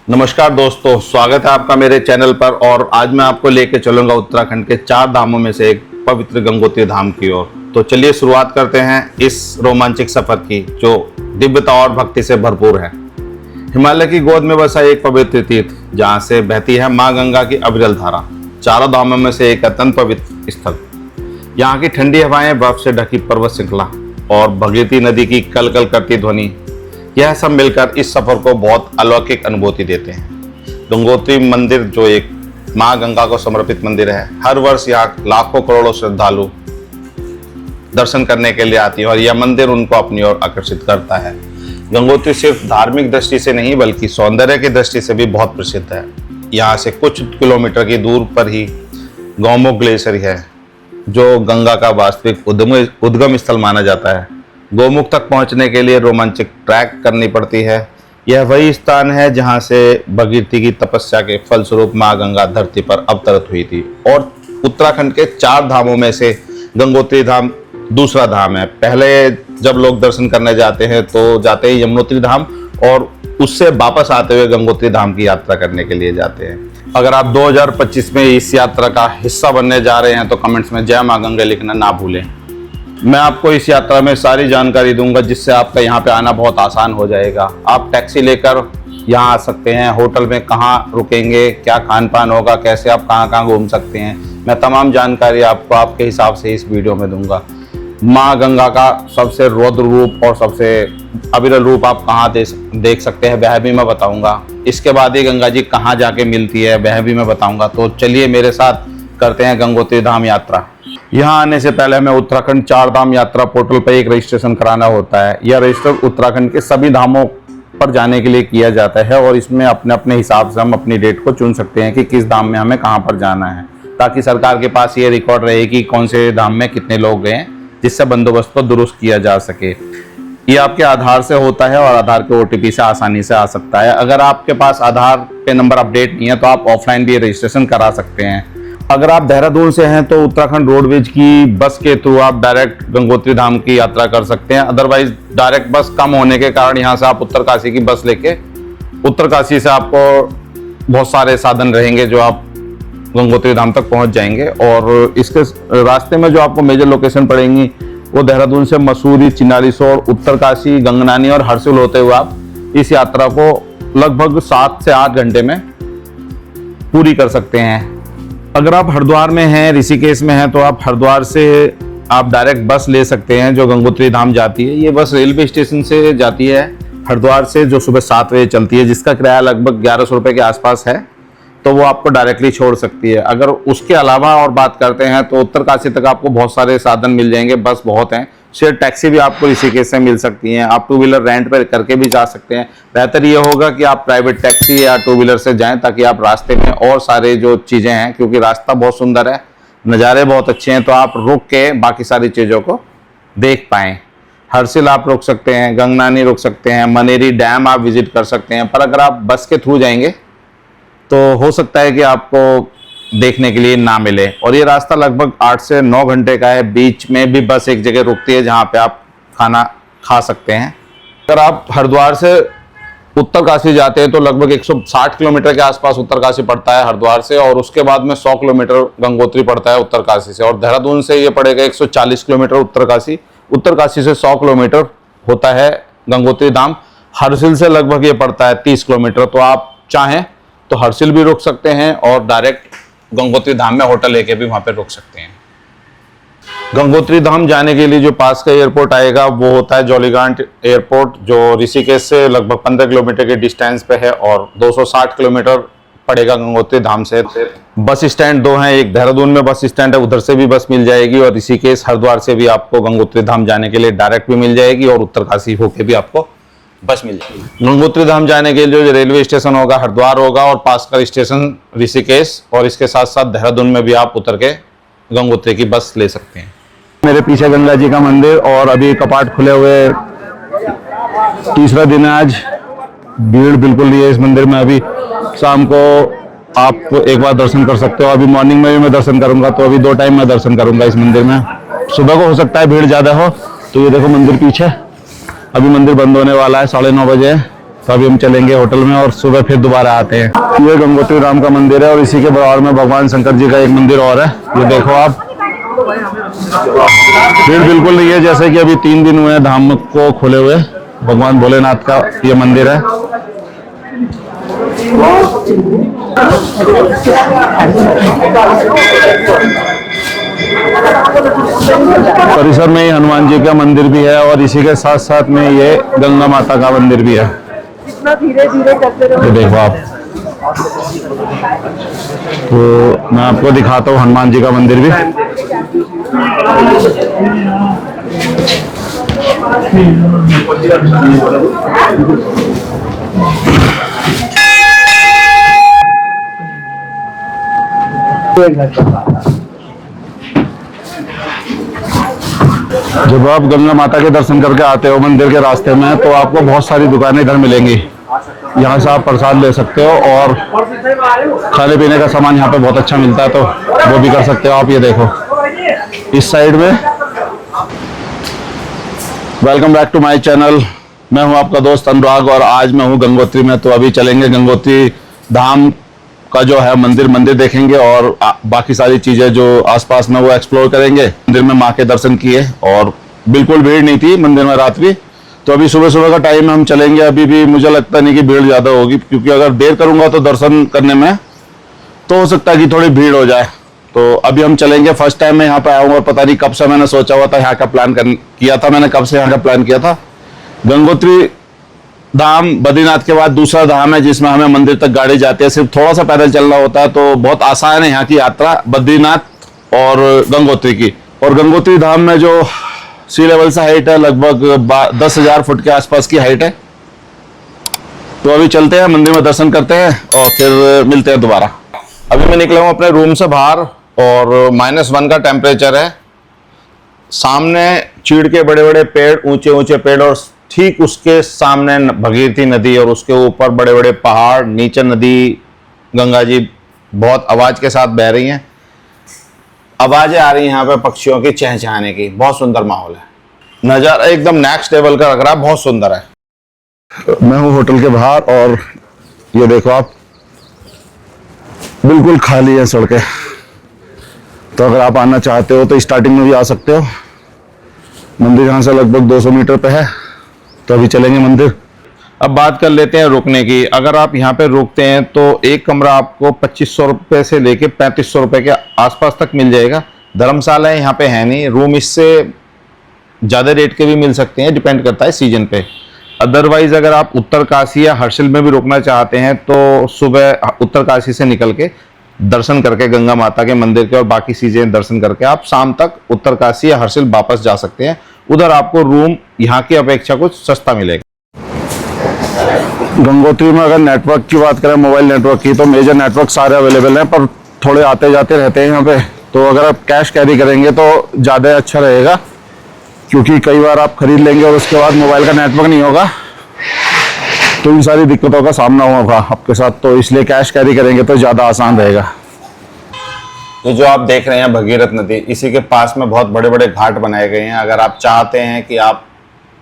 नमस्कार दोस्तों, स्वागत है आपका मेरे चैनल पर। और आज मैं आपको लेके चलूंगा उत्तराखंड के 4 धामों में से एक पवित्र गंगोत्री धाम की ओर। तो चलिए शुरुआत करते हैं इस रोमांचक सफर की, जो दिव्यता और भक्ति से भरपूर है। हिमालय की गोद में बसा एक पवित्र तीर्थ, जहाँ से बहती है माँ गंगा की अविरल धारा। चारों धामों में से एक अत्यंत पवित्र स्थल। यहाँ की ठंडी हवाएं, बर्फ से ढकी पर्वत श्रृंखला और भगीरथी नदी की कल कल करती ध्वनि, यह सब मिलकर इस सफर को बहुत अलौकिक अनुभूति देते हैं। गंगोत्री मंदिर, जो एक माँ गंगा को समर्पित मंदिर है, हर वर्ष यहाँ लाखों करोड़ों श्रद्धालु दर्शन करने के लिए आती है और यह मंदिर उनको अपनी ओर आकर्षित करता है। गंगोत्री सिर्फ धार्मिक दृष्टि से नहीं, बल्कि सौंदर्य की दृष्टि से भी बहुत प्रसिद्ध है। यहाँ से कुछ किलोमीटर की दूर पर ही गौमुख ग्लेशियर है, जो गंगा का वास्तविक उद्गम स्थल माना जाता है। गौमुख तक पहुंचने के लिए रोमांचक ट्रैक करनी पड़ती है। यह वही स्थान है जहां से भगीरथी की तपस्या के फलस्वरूप मां गंगा धरती पर अवतरित हुई थी। और उत्तराखंड के 4 धामों में से गंगोत्री धाम दूसरा धाम है। पहले जब लोग दर्शन करने जाते हैं तो जाते हैं यमुनोत्री धाम, और उससे वापस आते हुए गंगोत्री धाम की यात्रा करने के लिए जाते हैं। अगर आप 2025 में इस यात्रा का हिस्सा बनने जा रहे हैं तो कमेंट्स में जय मां गंगा लिखना ना भूलें। मैं आपको इस यात्रा में सारी जानकारी दूंगा, जिससे आपका यहाँ पे आना बहुत आसान हो जाएगा। आप टैक्सी लेकर यहाँ आ सकते हैं। होटल में कहाँ रुकेंगे, क्या खान पान होगा, कैसे आप कहाँ कहाँ घूम सकते हैं, मैं तमाम जानकारी आपको आपके हिसाब से इस वीडियो में दूंगा। माँ गंगा का सबसे रौद्र रूप और सबसे अविरल रूप आप कहाँ देख सकते हैं, वह भी मैं बताऊंगा। इसके बाद ये गंगा जी कहाँ जाके मिलती है, वह भी मैं बताऊंगा। तो चलिए मेरे साथ करते हैं गंगोत्री धाम यात्रा। यहाँ आने से पहले हमें उत्तराखंड 4 धाम यात्रा पोर्टल पर एक रजिस्ट्रेशन कराना होता है। यह रजिस्टर उत्तराखंड के सभी धामों पर जाने के लिए किया जाता है, और इसमें अपने अपने हिसाब से हम अपनी डेट को चुन सकते हैं कि किस धाम में हमें कहाँ पर जाना है, ताकि सरकार के पास ये रिकॉर्ड रहे कि कौन से धाम में कितने लोग गए, जिससे बंदोबस्त को दुरुस्त किया जा सके। ये आपके आधार से होता है और आधार के OTP से आसानी से आ सकता है। अगर आपके पास आधार पे नंबर अपडेट नहीं है तो आप ऑफलाइन भी रजिस्ट्रेशन करा सकते हैं। अगर आप देहरादून से हैं तो उत्तराखंड रोडवेज की बस के थ्रू आप डायरेक्ट गंगोत्री धाम की यात्रा कर सकते हैं। अदरवाइज डायरेक्ट बस कम होने के कारण यहाँ से आप उत्तरकाशी की बस लेके, उत्तरकाशी से आपको बहुत सारे साधन रहेंगे जो आप गंगोत्री धाम तक पहुँच जाएंगे। और इसके रास्ते में जो आपको मेजर लोकेशन पड़ेंगी वो देहरादून से मसूरी, चिनालीसोर, उत्तरकाशी, गंगनानी और हरसिल होते हुए आप इस यात्रा को लगभग 7 से 8 घंटे में पूरी कर सकते हैं। अगर आप हरिद्वार में हैं, ऋषिकेश में हैं, तो आप हरिद्वार से आप डायरेक्ट बस ले सकते हैं जो गंगोत्री धाम जाती है। ये बस रेलवे स्टेशन से जाती है हरिद्वार से, जो सुबह 7 बजे चलती है, जिसका किराया लगभग 1100 रुपये के आसपास है। तो वो आपको डायरेक्टली छोड़ सकती है। अगर उसके अलावा और बात करते हैं तो उत्तरकाशी तक आपको बहुत सारे साधन मिल जाएंगे, बस बहुत हैं। शेयर टैक्सी भी आपको ऋषिकेश से मिल सकती हैं। आप 2 व्हीलर रेंट पर करके भी जा सकते हैं। बेहतर ये होगा कि आप प्राइवेट टैक्सी या 2 व्हीलर से जाएं, ताकि आप रास्ते में और सारे जो चीज़ें हैं, क्योंकि रास्ता बहुत सुंदर है, नज़ारे बहुत अच्छे हैं, तो आप रुक के बाकी सारी चीज़ों को देख पाएँ। हरसिल आप रुक सकते हैं, गंगनानी रुक सकते हैं, मनेरी डैम आप विजिट कर सकते हैं। पर अगर आप बस के थ्रू जाएंगे तो हो सकता है कि आपको देखने के लिए ना मिले। और ये रास्ता लगभग 8 से 9 घंटे का है। बीच में भी बस एक जगह रुकती है जहाँ पे आप खाना खा सकते हैं। अगर आप हरिद्वार से उत्तरकाशी जाते हैं तो लगभग 160 किलोमीटर के आसपास उत्तरकाशी पड़ता है हरिद्वार से, और उसके बाद में 100 किलोमीटर गंगोत्री पड़ता है उत्तरकाशी से। और देहरादून से ये पड़ेगा 140 किलोमीटर उत्तरकाशी। उत्तरकाशी से 100 किलोमीटर होता है गंगोत्री धाम। हरसिल से लगभग ये पड़ता है 30 किलोमीटर। तो आप चाहें तो हरसिल भी रुक सकते हैं और डायरेक्ट गंगोत्री धाम में होटल लेके भी वहां पे रुक सकते हैं। गंगोत्री धाम जाने के लिए जो पास का एयरपोर्ट आएगा वो होता है जौलीग्रांट एयरपोर्ट, जो ऋषिकेश से लगभग 15 किलोमीटर के डिस्टेंस पे है, और 260 किलोमीटर पड़ेगा गंगोत्री धाम से। बस स्टैंड 2 हैं, एक देहरादून में बस स्टैंड है, उधर से भी बस मिल जाएगी, और ऋषिकेश हरिद्वार से भी आपको गंगोत्री धाम जाने के लिए डायरेक्ट भी मिल जाएगी, और उत्तरकाशी होके भी आपको बस मिल जाएगी। गंगोत्री धाम जाने के लिए जो रेलवे स्टेशन होगा हरिद्वार होगा, और पास का स्टेशन ऋषिकेश, और इसके साथ साथ देहरादून में भी आप उतर के गंगोत्री की बस ले सकते हैं। मेरे पीछे गंगा जी का मंदिर, और अभी कपाट खुले हुए तीसरा दिन है आज। भीड़ बिल्कुल नहीं है इस मंदिर में। अभी शाम को आप एक बार दर्शन कर सकते हो। अभी मॉर्निंग में भी मैं दर्शन करूंगा, तो अभी 2 टाइम मैं दर्शन करूंगा इस मंदिर में। सुबह को हो सकता है भीड़ ज़्यादा हो। तो ये देखो मंदिर पीछे, अभी मंदिर बंद होने वाला है, 9:30 बजे। तो अभी हम चलेंगे होटल में और सुबह फिर दोबारा आते हैं। ये गंगोत्री धाम का मंदिर है और इसी के बराबर में भगवान शंकर जी का एक मंदिर और है। ये देखो आप, भीड़ बिल्कुल नहीं है। जैसे कि अभी 3 दिन हुए हैं धाम को खोले हुए। भगवान भोलेनाथ का ये मंदिर है। परिसर में ही हनुमान जी का मंदिर भी है और इसी के साथ साथ में ये गंगा माता का मंदिर भी है। धीरे धीरे करते रहो। ये देखो आप, तो मैं आपको दिखाता हूँ हनुमान जी का मंदिर भी। जब आप गंगा माता के दर्शन करके आते हो मंदिर के रास्ते में, तो आपको बहुत सारी दुकानें इधर मिलेंगी। यहाँ से आप प्रसाद ले सकते हो और खाने पीने का सामान यहाँ पे बहुत अच्छा मिलता है, तो वो भी कर सकते हो आप। ये देखो इस साइड में। Welcome back to my channel. मैं हूँ आपका दोस्त अनुराग और आज मैं हूँ गंगोत्री में। तो अभी चलेंगे गंगोत्री धाम का जो है मंदिर देखेंगे और बाकी सारी चीजें जो आसपास में वो एक्सप्लोर करेंगे। मंदिर में माँ के दर्शन किए और बिल्कुल भीड़ नहीं थी मंदिर में रात भी। तो अभी सुबह सुबह का टाइम है, हम चलेंगे। अभी भी मुझे लगता नहीं कि भीड़ ज्यादा होगी, क्योंकि अगर देर करूंगा तो दर्शन करने में तो हो सकता है कि थोड़ी भीड़ हो जाए। तो अभी हम चलेंगे। फर्स्ट टाइम मैं यहाँ पे आया हूँ और पता नहीं कब से मैंने सोचा हुआ था यहाँ का प्लान किया था। मैंने कब से यहाँ का प्लान किया था। गंगोत्री धाम बद्रीनाथ के बाद दूसरा धाम है जिसमें हमें मंदिर तक गाड़ी जाती है। सिर्फ थोड़ा सा पैदल चलना होता है, तो बहुत आसान है यहाँ की यात्रा बद्रीनाथ और गंगोत्री की। और गंगोत्री धाम में जो सी लेवल से हाइट है लगभग 10,000 फुट के आसपास की हाइट है। तो अभी चलते हैं मंदिर में, दर्शन करते हैं और फिर मिलते हैं दोबारा। अभी मैं निकला हूँ अपने रूम से बाहर और -1 का टेम्परेचर है। सामने चीड़ के बड़े बड़े पेड़, ऊंचे ऊंचे पेड़, और ठीक उसके सामने भगीरथी नदी और उसके ऊपर बड़े बड़े पहाड़, नीचे नदी गंगा जी बहुत आवाज के साथ बह रही हैं। आवाजें आ रही हैं यहाँ पे पक्षियों की चहचहाने की। बहुत सुंदर माहौल है, नजारा एकदम नेक्स्ट लेवल का लग रहा है, बहुत सुंदर है। मैं हूँ होटल के बाहर और ये देखो आप, बिल्कुल खाली है सड़कें। तो अगर आप आना चाहते हो तो स्टार्टिंग में भी आ सकते हो। मंदिर यहाँ से लगभग 200 मीटर पे है। तो अभी चलेंगे मंदिर। अब बात कर लेते हैं रुकने की। अगर आप यहाँ पे रुकते हैं तो एक कमरा आपको 2500 रुपये से लेके 3500 रुपये के आसपास तक मिल जाएगा। धर्मशाला यहाँ पे है नहीं। रूम इससे ज़्यादा रेट के भी मिल सकते हैं, डिपेंड करता है सीजन पे। अदरवाइज अगर आप उत्तरकाशी या हर्षिल में भी रुकना चाहते हैं तो सुबह उत्तरकाशी से निकल के दर्शन करके गंगा माता के मंदिर के और बाकी चीजें दर्शन करके आप शाम तक उत्तरकाशी या हर्षिल वापस जा सकते हैं। उधर आपको रूम यहाँ की अपेक्षा कुछ सस्ता मिलेगा। गंगोत्री में अगर नेटवर्क की बात करें, मोबाइल नेटवर्क की, तो मेजर नेटवर्क सारे अवेलेबल हैं, पर थोड़े आते जाते रहते हैं यहाँ पे। तो अगर आप कैश कैरी करेंगे तो ज़्यादा अच्छा रहेगा, क्योंकि कई बार आप खरीद लेंगे और उसके बाद मोबाइल का नेटवर्क नहीं होगा तो इन सारी दिक्कतों का सामना होगा आपके साथ। तो इसलिए कैश कैरी करेंगे तो ज़्यादा आसान रहेगा। ये जो आप देख रहे हैं भगीरथ नदी, इसी के पास में बहुत बड़े बड़े घाट बनाए गए हैं। अगर आप चाहते हैं कि आप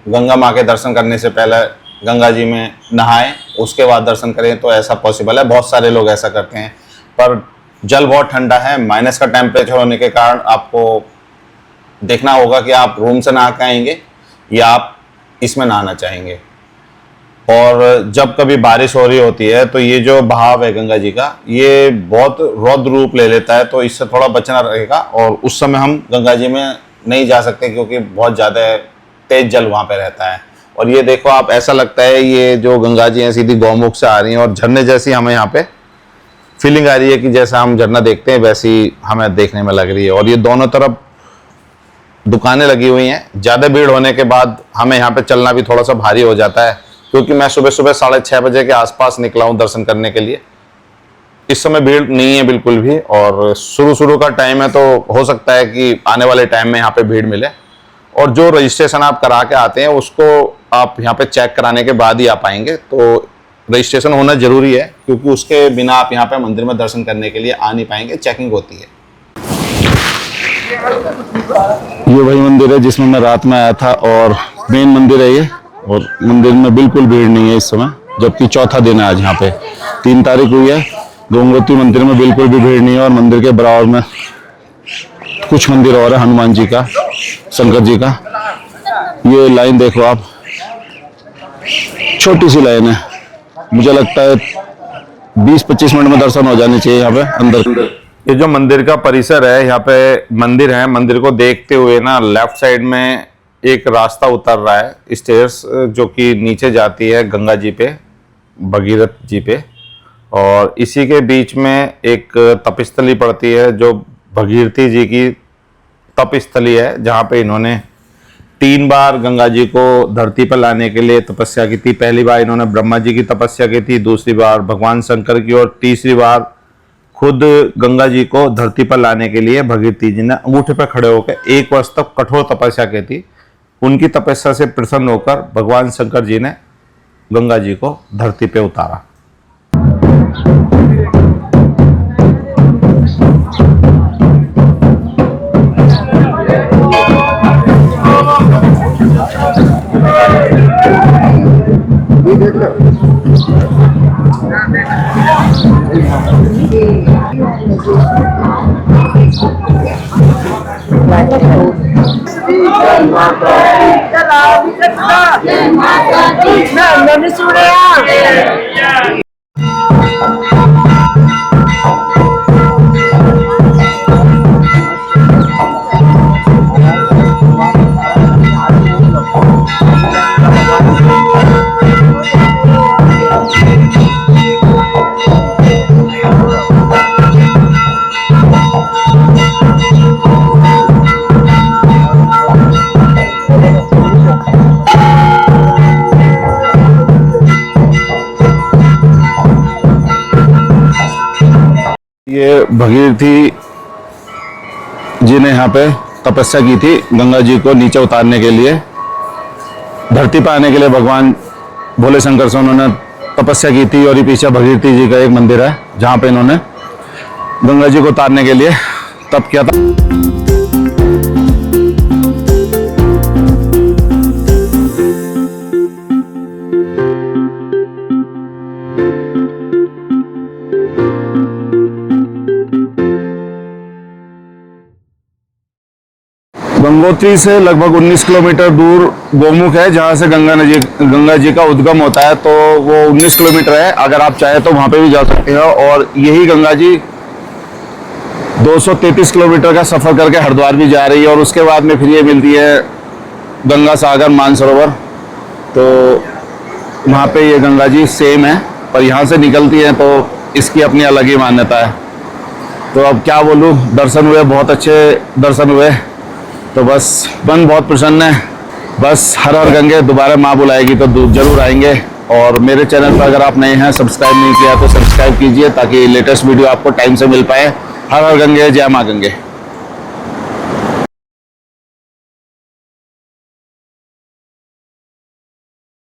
गंगा माँ के दर्शन करने से पहले गंगा जी में नहाएं, उसके बाद दर्शन करें, तो ऐसा पॉसिबल है। बहुत सारे लोग ऐसा करते हैं, पर जल बहुत ठंडा है। माइनस का टेम्परेचर होने के कारण आपको देखना होगा कि आप रूम से नहा के आएंगे या आप इसमें नहाना चाहेंगे। और जब कभी बारिश हो रही होती है तो ये जो बहाव है गंगा जी का, ये बहुत रौद्र रूप ले लेता है, तो इससे थोड़ा बचना रहेगा। और उस समय हम गंगा जी में नहीं जा सकते क्योंकि बहुत ज़्यादा तेज जल वहाँ पे रहता है। और ये देखो आप, ऐसा लगता है ये जो गंगा जी हैं सीधी गौमुख से आ रही हैं और झरने जैसी हमें यहाँ पे फीलिंग आ रही है कि जैसा हम झरना देखते हैं वैसी हमें देखने में लग रही है। और ये दोनों तरफ दुकानें लगी हुई हैं। ज़्यादा भीड़ होने के बाद हमें यहाँ पे चलना भी थोड़ा सा भारी हो जाता है, क्योंकि मैं सुबह सुबह 6:30 बजे के आसपास निकला हूँ दर्शन करने के लिए। इस समय भीड़ नहीं है बिल्कुल भी, और शुरू का टाइम है, तो हो सकता है कि आने वाले टाइम में यहाँ पे भीड़ मिले। और जो रजिस्ट्रेशन आप करा के आते हैं उसको आप यहाँ पे चेक कराने के बाद ही आ पाएंगे। तो रजिस्ट्रेशन होना जरूरी है, क्योंकि उसके बिना आप यहाँ पे मंदिर में दर्शन करने के लिए आ नहीं पाएंगे, चेकिंग होती है। ये वही मंदिर है जिसमें मैं रात में आया था और मेन मंदिर है ये। और मंदिर में बिल्कुल भीड़ नहीं है इस समय, जबकि चौथा दिन है आज। यहाँ पे 3 तारीख हुई है। गंगोत्री मंदिर में बिल्कुल भी भीड़ नहीं है और मंदिर के बराबर में कुछ मंदिर और है, हनुमान जी का, शंकर जी का। ये लाइन देखो आप, छोटी सी लाइन है, मुझे लगता है 20-25 मिनट में दर्शन हो जाने चाहिए यहाँ पे अंदर। ये जो मंदिर का परिसर है, यहाँ पे मंदिर है, मंदिर को देखते हुए ना लेफ्ट साइड में एक रास्ता उतर रहा है, स्टेयर्स, जो कि नीचे जाती है गंगा जी पे, भगीरथ जी पे। और इसी के बीच में एक तपस्थली पड़ती है जो भगीरथी जी की तपस्थली है, जहाँ पे इन्होंने 3 बार गंगा जी को धरती पर लाने के लिए तपस्या की थी। पहली बार इन्होंने ब्रह्मा जी की तपस्या की थी, दूसरी बार भगवान शंकर की, और तीसरी बार खुद गंगा जी को धरती पर लाने के लिए भगीरथी जी ने अंगूठे पर खड़े होकर 1 वर्ष तक कठोर तपस्या की थी। उनकी तपस्या से प्रसन्न होकर भगवान शंकर जी ने गंगा जी को धरती पे उतारा। मैंने सुने ये भगीरथी जी ने यहाँ पे तपस्या की थी गंगा जी को नीचे उतारने के लिए, धरती पर आने के लिए भगवान भोले शंकर से उन्होंने तपस्या की थी। और ये पीछे भगीरथी जी का एक मंदिर है जहाँ पे इन्होंने गंगा जी को उतारने के लिए तप किया था। गंगोत्री से लगभग 19 किलोमीटर दूर गोमुख है, जहाँ से गंगा जी का उद्गम होता है। तो वो 19 किलोमीटर है, अगर आप चाहे तो वहाँ पे भी जा सकते हैं। और यही गंगा जी 233 किलोमीटर का सफ़र करके हरिद्वार भी जा रही है, और उसके बाद में फिर ये मिलती है गंगा सागर मानसरोवर। तो वहाँ पे ये गंगा जी सेम है, पर यहाँ से निकलती है तो इसकी अपनी अलग ही मान्यता है। तो अब क्या बोलूँ, दर्शन हुए, बहुत अच्छे दर्शन हुए। तो बस मन बहुत प्रसन्न है। बस हर हर गंगे, दोबारा माँ बुलाएगी तो जरूर आएंगे। और मेरे चैनल पर अगर आप नए हैं, सब्सक्राइब नहीं किया तो सब्सक्राइब कीजिए, ताकि लेटेस्ट वीडियो आपको टाइम से मिल पाए। हर हर गंगे, जय माँ गंगे।